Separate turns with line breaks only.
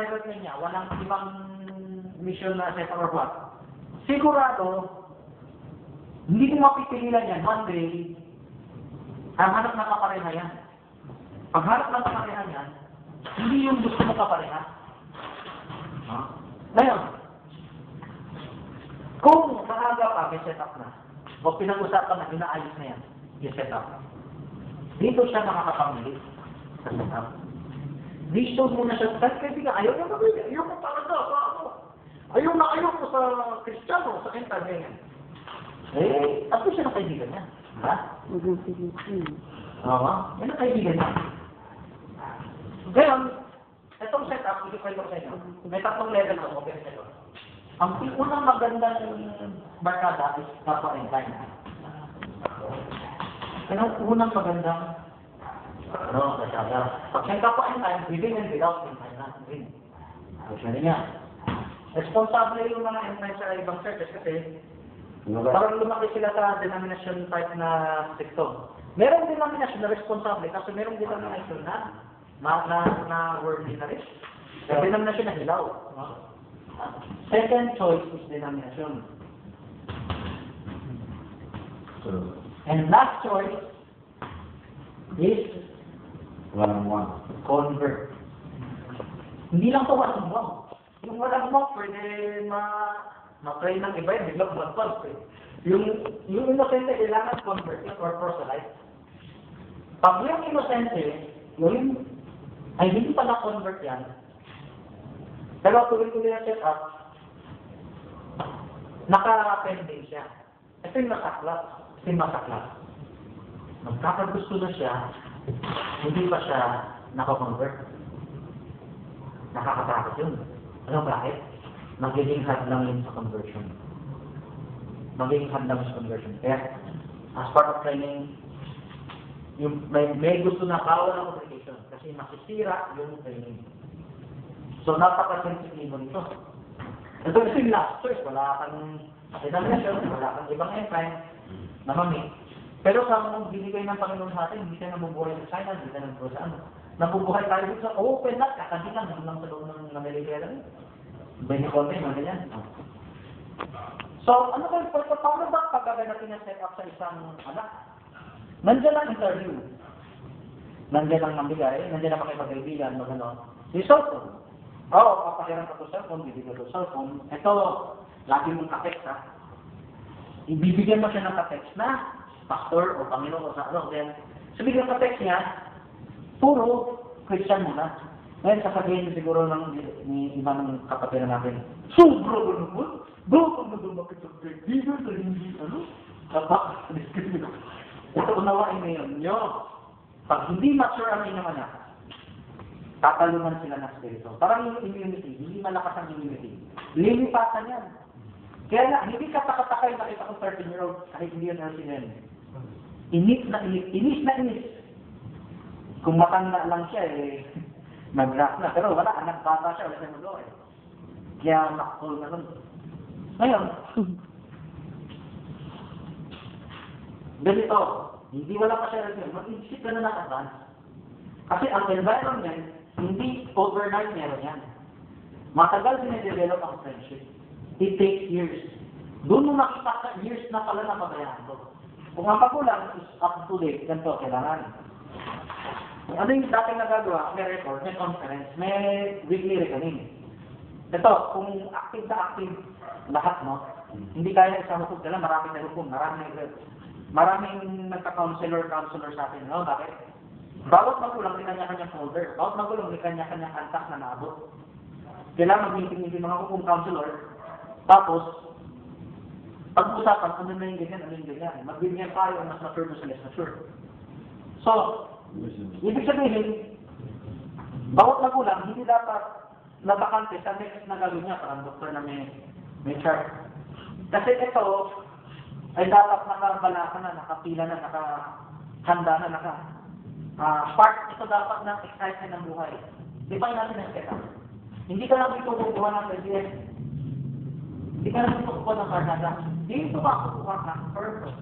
private na niya, walang ibang mission na set or what, sigurado, hindi mo mapipililan yan. One day, ang hanap ng kapareha yan. Pag hanap ng kapareha yan, hindi yung gusto mo kapareha. Ngayon, kung maaga pa, may set up na, o pinag-usapan na, inaayos na yan, yung set up. Dito siya nakakapamili sa set up. Dito muna siya, kasi nga, ayaw ko talaga sa ano. Ayaw ko sa Kristiyano, sa Entertainment. Ako siya ng kaibigan niya. Ha? Oo. Yan ang kaibigan niya. Ngayon, itong setup, hindi ko ito sa inyo. May tatlong level ng office nito. Ang unang magandang barkada is kapwa and time. Ang unang magandang barkada. Pag may kapwa and time, within and without and time na. Actually niya. Responsable yung mga and sa ibang churches kasi parang lumaki sila sa denomination type na sektor. Merong denomination na responsable kasi merong denomination na worldly na rin. Denomination na hilaw. Second choice is denomination. And last choice is
one-on-one.
Convert. Hindi lang ito one-on-one. Yung walang mo, pwede ma-try ng iba yun, biglang mag-convert. Yung innocente, kailangan convert or proselyte. Pag yung innocente, yung ay hindi pa na-convert yan, pero tuloy-tuloy ang set-up, naka-pending siya. Ito yung masaklas. Magkakagusto na siya, hindi pa siya naka-convert. Nakakatakot yun. Ano bakit? Magiging hadlang yun sa conversion. Kaya, as part of training, yung may gusto na bawal ng obligation kasi masisira yung training. So, napaka-sensitibo nito. Ito kasi yung last choice. Wala kang denomination, wala kang ibang empire na mami. Pero sa binigay ng Panginoon sa atin, hindi tayo nabubuhay sa China, hindi tayo nabubuhay sa ano. Nabubuhay tayo sa open lot, kakadilan lang sa loob ng Amerikaya lang. Bini konti, mga ganyan. So, ano ko, paano ba pagkaganatin na set up sa isang anak? Nandiyan ang interview. Nandiyan ang nambigay, nandiyan ang makipagkaibigan, magano. Yung cellphone. Papahiran ka to cellphone, bibigyan ko to cellphone. Ito, lagi mong ka-text ha. Ibibigyan mo siya ng ka-text na pastor o Panginoon o sa ano. Then, sabihin ng ka-text niya, puro Christian muna. Ngayon, sasabihin siguro ni iba ng kapatiran natin, sobra ba naman? Bakit na ba makipagkaibigan sa hindi ano? Kapag, ito unawain ngayon nyo. Pag hindi mature ang inyong anak, tatalunan sila ng spirito. Parang yung immunity, hindi malakas ang immunity. Lilipatan yan. Kaya nga, hindi ka takatakay nakita ko 13-year-old kahit hindi yun nursing yan. Inis na inis. Kung matanda lang siya, nag-rap na. Pero wala, anak bata siya, wala siya mag-o Kaya makakul na nun. Ngayon, ganito, hindi wala pa siya rin. Mag-isip ka na advance. Kasi ang environment, hindi overnight meron yan. Matagal sinedevelop ang friendship. It takes years. Doon mo nakita ka, years na pala na pabayaan ko. Kung ang magulang is up to date, ganito, kailangan. Ano yung dating nagagawa? May record, may conference, may weekly reckoning. Ito, kung active na active lahat, no? Hindi kaya isang hukom nila, maraming nahukom, maraming nagka-counselor sa atin, no? Bakit? Bawat magulang, may kanya-kanyang folder. Bawat magulang, may kanya-kanyang antak na naabot. Kailangan mag-meeting mga hukom counselor. Tapos, pag-usapan, ano na yung ganyan. Magbibigyan tayo ang mas mature sa less mature. So, ibig sabihin, bawat magulang, hindi dapat nabakante sa next na gawin niya, parang doktor na may chart. Kasi ito, ay dapat nakabala ka na, nakapila na, nakahanda na, part ito dapat ng excitement ng buhay. Di ba natin ang setup? Hindi ka lang ito kukuha ng PDS. Hindi ka lang ito kukuha ng Canada. Dito ka kukuha ng purpose.